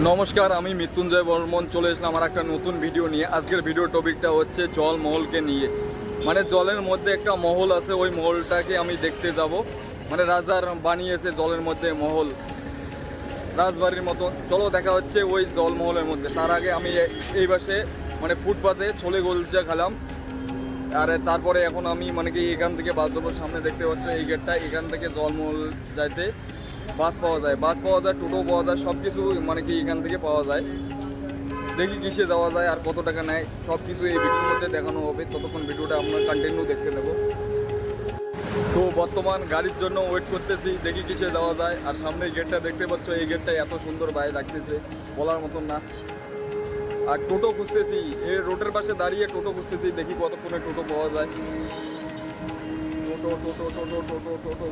নমস্কার, আমি মৃত্যুঞ্জয় বর্মন চলে এসলাম আমার একটা নতুন ভিডিও নিয়ে। আজকের ভিডিও টপিকটা হচ্ছে জলমহলকে নিয়ে। মানে জলের মধ্যে একটা মহল আছে, ওই মহলটাকে আমি দেখতে যাব। মানে রাজার বানিয়েছে জলের মধ্যে মহল, রাজবাড়ির মতন। চলো দেখা হচ্ছে ওই জলমহলের মধ্যে। তার আগে আমি এই পাশে মানে ফুটপাতে ছোলে গোলচা খেলাম। আর তারপরে এখন আমি মানে কি এখান থেকে বাস ধরবো। সামনে দেখতে পাচ্ছ এই গেটটা, এখান থেকে জলমহল যাইতে বাস পাওয়া যায়, টোটো পাওয়া যায়, সব কিছু মানে কি এখান থেকে পাওয়া যায়। দেখি কিসে যাওয়া যায় আর কত টাকা নেয়, সব কিছু এই ভিডিওর মধ্যে দেখানো হবে। ততক্ষণ ভিডিওটা আপনার কন্টিনিউ দেখতে নেব। তো বর্তমান গাড়ির জন্য ওয়েট করতেছি, দেখি কিসে যাওয়া যায়। আর সামনে গেটটা দেখতে পাচ্ছ, এই গেটটা এত সুন্দর বাইরে লাগতেছে, বলার মতন না। আর টোটো খুঁজতেছি, এই রোডের পাশে দাঁড়িয়ে টোটো খুঁজতেছি, দেখি কতক্ষণে টোটো পাওয়া যায়। টোটো টোটো টোটো টোটো টোটো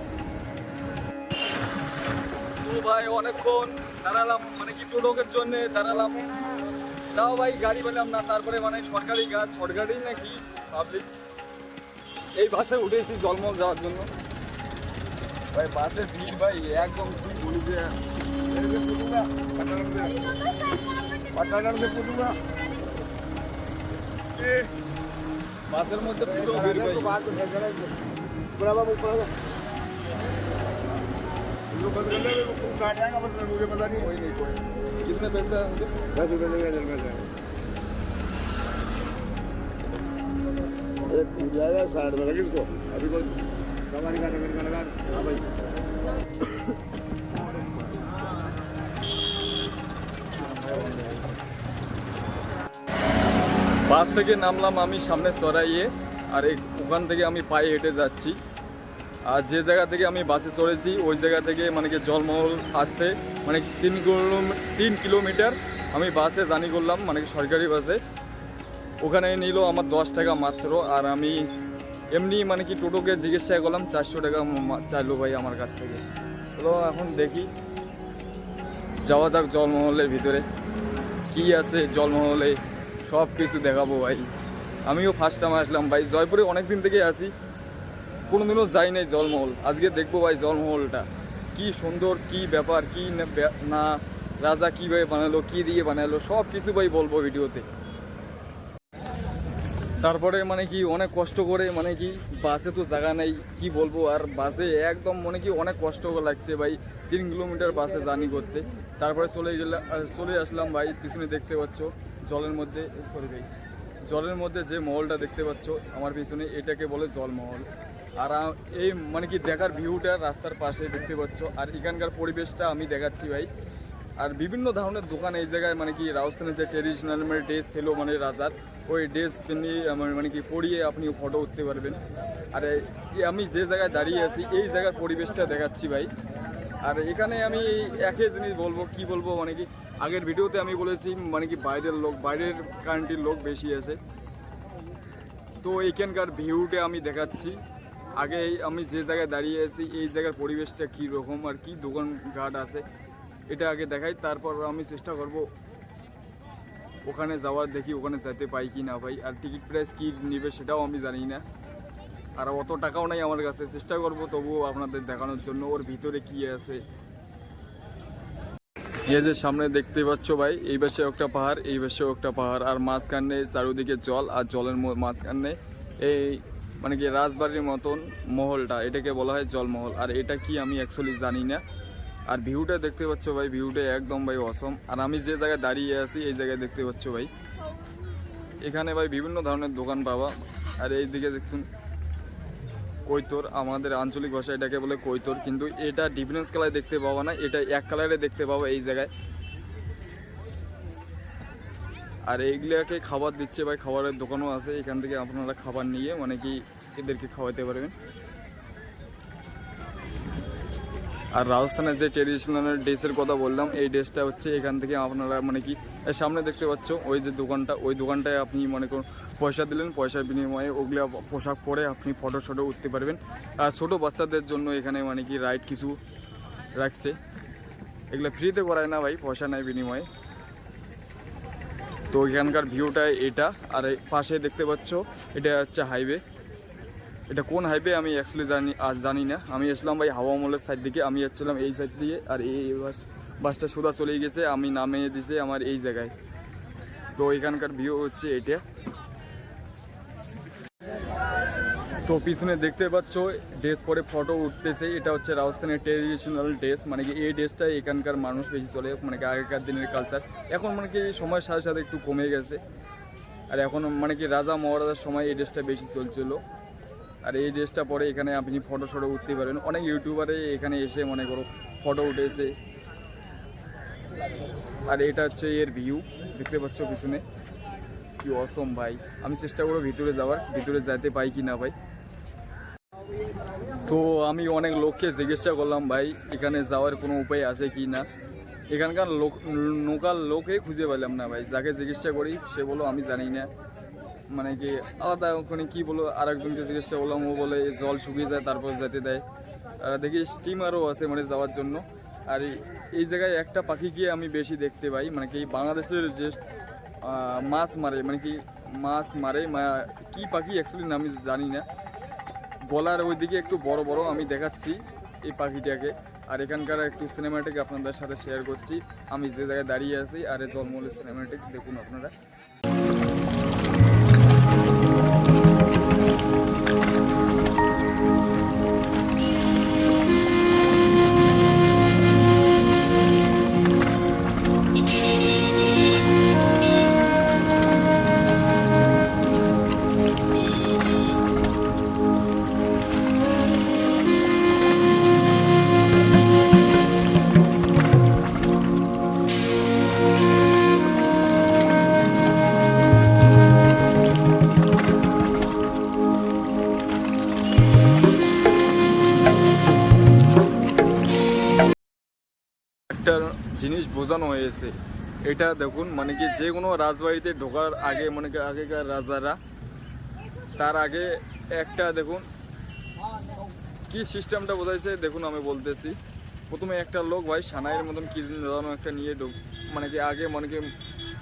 তো ভাই অনেকক্ষণ দাঁড়ালাম, মানে কি টোটোকের জন্য দাঁড়ালাম। তাও ভাই গাড়ি পেলাম না। তারপরে মানে সরকারি গাছ, সরকারি নাকি পাবলিক, এই বাসে উঠেছি জলমহল যাওয়ার জন্য। ভাই বাসের ভিড় ভাই একদম কি বলি যে বাসের মধ্যে পুরো ভিড় ভাই। काट जाएगा बस मैं मुझे पता नहीं कोई नहीं, कोई नहीं। कितने पैसे हैं उनके? 10 रुपये देंगे 10 रुपये अरे टूट जाएगा साइड में लगे इसको अभी कोई सामान का नंबर का लगा हाँ भाई বাস থেকে নামলাম আমি সামনে সরাইয়ে। আর ওখান থেকে আমি পায়ে হেঁটে যাচ্ছি। আর যে জায়গা থেকে আমি বাসে চড়েছি ওই জায়গা থেকে মানে কি জলমহল আসতে মানে 3 কিলোমিটার আমি বাসে জার্নি করলাম, মানে কি সরকারি বাসে। ওখানে নিল আমার 10 টাকা মাত্র। আর আমি এমনি মানে কি টোটোকে জিজ্ঞাসা করলাম, 400 টাকা চাইলো ভাই আমার কাছ থেকে। তো এখন দেখি যাওয়া যাক জলমহলের ভিতরে, কি আছে জলমহলে সব কিছু দেখাবো ভাই। আমিও ফার্স্ট টাইম আসলাম ভাই, জয়পুরে অনেক দিন থেকে আসি, কোনোদিনও যাই নাই জলমহল। আজকে দেখবো ভাই জলমহলটা কি সুন্দর, কি ব্যাপার, কি না রাজা কীভাবে বানালো, কি দিয়ে বানালো, সব কিছু ভাই বলবো ভিডিওতে। তারপরে মানে কি অনেক কষ্ট করে মানে কি বাসে তো জায়গা নেই, কি বলবো। আর বাসে একদম মানে কি অনেক কষ্ট লাগছে ভাই, 3 কিলোমিটার বাসে জার্নি করতে। তারপরে চলে আসলাম ভাই। পিছনে দেখতে পাচ্ছ জলের মধ্যে, সরি ভাই, জলের মধ্যে যে মহলটা দেখতে পাচ্ছ আমার পিছনে, এটাকে বলে জলমহল। আর এই মানে কি দেখার ভিউটা রাস্তার পাশে দেখতে পাচ্ছ। আর এখানকার পরিবেশটা আমি দেখাচ্ছি ভাই। আর বিভিন্ন ধরনের দোকান এই জায়গায়, মানে কি রাজস্থানের যে ট্রেডিশনাল মানে ড্রেস ছিল মানে রাজার, ওই ড্রেস পিনে মানে কি পরিয়ে আপনি ফটো উঠতে পারবেন। আর আমি যে জায়গায় দাঁড়িয়ে আছি এই জায়গার পরিবেশটা দেখাচ্ছি ভাই। আর এখানে আমি একই জিনিস বলবো, কি বলবো, মানে কি আগের ভিডিওতে আমি বলেছি মানে কি বাইরের কান্ট্রির লোক বেশি আছে। তো এইখানকার ভিউটা আমি দেখাচ্ছি। আগে আমি যে জায়গায় দাঁড়িয়ে আছি এই জায়গার পরিবেশটা কী রকম আর কি দোকানঘাট আছে এটা আগে দেখাই। তারপর আমি চেষ্টা করব ওখানে যাওয়ার, দেখি ওখানে যেতে পাই কি না পাই। আর টিকিট প্রাইস কী নেবে সেটাও আমি জানি না, আর অত টাকাও নাই আমার কাছে। চেষ্টা করব তবুও আপনাদের দেখানোর জন্য ওর ভিতরে কি আছে। এই যে সামনে দেখতে পাচ্ছ ভাই, এই পাশে একটা পাহাড়, এই পাশেও একটা পাহাড়, আর মাঝখানে চারিদিকে জল। আর জলের মাঝখানে এই মানে কি রাজবাড়ির মতন মহলটা, এটাকে বলা হয় জলমহল। আর এটা কি আমি অ্যাকচুয়ালি জানি না। আর ভিউটা দেখতে পাচ্ছ ভাই, ভিউটা একদম ভাই অসম। আর আমি যে জায়গায় দাঁড়িয়ে আছি এই জায়গায় দেখতে পাচ্ছ ভাই, এখানে ভাই বিভিন্ন ধরনের দোকান পাবা। আর এই দিকে দেখুন কৈতর, আমাদের আঞ্চলিক ভাষা এটাকে বলে কৈতর, কিন্তু এটা ডিফারেন্স কালারে দেখতে পাবা না, এটা এক কালারে দেখতে পাবা এই জায়গায়। আর এইগুলাকে খাবার দিচ্ছে ভাই, খাবারের দোকানও আছে, এখান থেকে আপনারা খাবার নিয়ে মানে কি এদেরকে খাওয়াতে পারবেন। আর রাজস্থানের যে ট্রেডিশনাল ড্রেসের কথা বললাম, এই ড্রেসটা হচ্ছে এখান থেকে আপনারা মানে কি সামনে দেখতে পাচ্ছ ওই যে দোকানটা, ওই দোকানটায় আপনি মনে করুন পয়সা দিলেন, পয়সার বিনিময়ে ওগুলো পোশাক পরে আপনি ফটো উঠতে পারবেন। আর ছোটো বাচ্চাদের জন্য এখানে মানে কি রাইড কিছু রাখছে, এগুলো ফ্রিতে করায় না ভাই, পয়সা নেয় বিনিময়ে। তো এখানকার ভিউটা এটা। আর পাশে দেখতে পাচ্ছ এটা হচ্ছে হাইওয়ে, এটা কোন হাইওয়ে আমি অ্যাকচুয়ালি জানি না। আমি আসলাম ভাই হাওয়া মলের সাইড দিকে, আমি যাচ্ছিলাম এই সাইড দিয়ে। আর এই বাসটা সোজা চলে গেছে, আমি নামিয়ে দিছে আমার এই জায়গায়। তো এখানকার ভিউ হচ্ছে এটা। তো পিছনে দেখতে পাচ্ছ ড্রেস পরে ফটো উঠতেছে, এটা হচ্ছে রাজস্থানের ট্রেডিশনাল ড্রেস, মানে কি এই ড্রেসটাই এখানকার মানুষ বেশি চলে, মানে কি আগেকার দিনের কালচার। এখন মানে কি সময়ের সাথে সাথে একটু কমে গেছে, আর এখন মানে কি রাজা মহারাজার সময় এই ড্রেসটা বেশি চলছিল। আর এই ড্রেসটা পরে এখানে আপনি ফটো শটো উঠতে পারেন, অনেক ইউটিউবারে এখানে এসে মনে করো ফটো উঠেছে। আর এটা হচ্ছে এর ভিউ, দেখতে পাচ্ছ পিছনে কি অসম ভাই। আমি চেষ্টা করবো ভিতরে যাওয়ার, ভিতরে যাইতে পাই কি না ভাই। তো আমি অনেক লোককে জিজ্ঞাসা করলাম ভাই এখানে যাওয়ার কোনো উপায় আছে কি না, এখানকার লোকাল লোকে খুঁজে পেলাম না ভাই। যাকে জিজ্ঞাসা করি সে বলো আমি জানি না, মানে কি আলাদা ওখানে কী বলো। আর একজনকে জিজ্ঞাসা করলাম, ও বলে জল শুকিয়ে যায় তারপর যেতে দেয়। আর দেখি স্টিমারও আছে মানে যাওয়ার জন্য। আর এই জায়গায় একটা পাখিকে আমি বেশি দেখতে পাই, মানে কি বাংলাদেশের যে মাছ মারে, মানে কি মাছ মারে কি পাখি অ্যাকচুয়ালি আমি জানি না, গলার ওইদিকে একটু বড় বড়, আমি দেখাচ্ছি এই পাখিটাকে। আর এখানকার একটু সিনেমাটিক আপনাদের সাথে শেয়ার করছি, আমি যে জায়গায় দাঁড়িয়ে আছি। আর জলমলের সিনেমাটিক দেখুন আপনারা। একটা জিনিস বোঝানো হয়েছে, এটা দেখুন, মানে কি যে কোনো রাজবাড়িতে ঢোকার আগে, মানে কি আগেকার রাজারা তার আগে একটা দেখুন কি সিস্টেমটা বোঝাইছে দেখুন, আমি বলতেছি। প্রথমে একটা লোক ভাই সানাইয়ের মতন কি যেন একটা নিয়ে মানে কি আগে মানে কি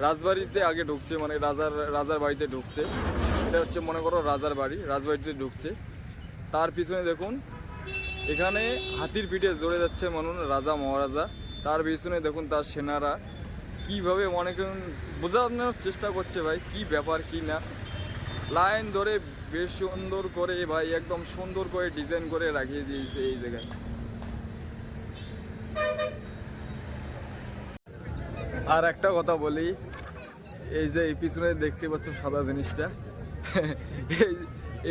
রাজবাড়িতে আগে ঢুকছে, মানে রাজার বাড়িতে ঢুকছে। এটা হচ্ছে মনে করো রাজার বাড়ি, রাজবাড়িতে ঢুকছে। তার পিছনে দেখুন এখানে হাতির পিঠে জড়ে যাচ্ছে মানুষ রাজা মহারাজা। তার পিছনে দেখুন তার সেনারা কীভাবে অনেকে বোঝানোর চেষ্টা করছে ভাই কি ব্যাপার কি না। লাইন ধরে বেশ সুন্দর করে ভাই একদম সুন্দর করে ডিজাইন করে রাখিয়ে দিয়েছে এই জায়গায়। আর একটা কথা বলি, এই যে এই পিছনে দেখতে পাচ্ছ সাদা জিনিসটা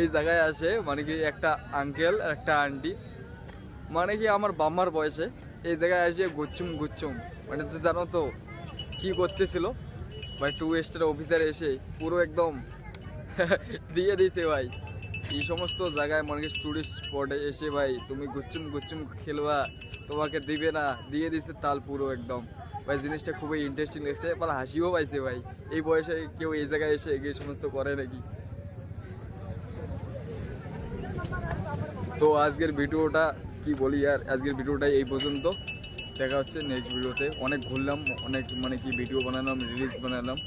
এই জায়গায় আসে মানে কি একটা আঙ্কেল একটা আন্টি, মানে কি আমার বাম্মার বয়সে এই জায়গায় এসে গুচ্ছুম মানে জানো তো কি করতেছিল ভাই, 2 স্টার অফিসার এসে পুরো একদম দিয়ে দিয়েছে ভাই। এই সমস্ত জায়গায় মানে কি টুরিস্ট স্পটে এসে ভাই তুমি গুচ্ছুম খেলবা, তোমাকে দিবে না, দিয়ে দিছে তাল পুরো একদম ভাই। জিনিসটা খুবই ইন্টারেস্টিং লাগছে, পালা হাসিও পাইছে ভাই। এই বয়সে কেউ এই জায়গায় এসে এই সমস্ত করে নাকি। তো আজকের ভিডিওটা কি বলি আর, আজকের ভিডিওটাই এই পর্যন্ত। দেখা হচ্ছে নেক্সট ভিডিওতে। অনেক ঘুরলাম, অনেক মানে কি ভিডিও বানালাম, রিলস বানালাম।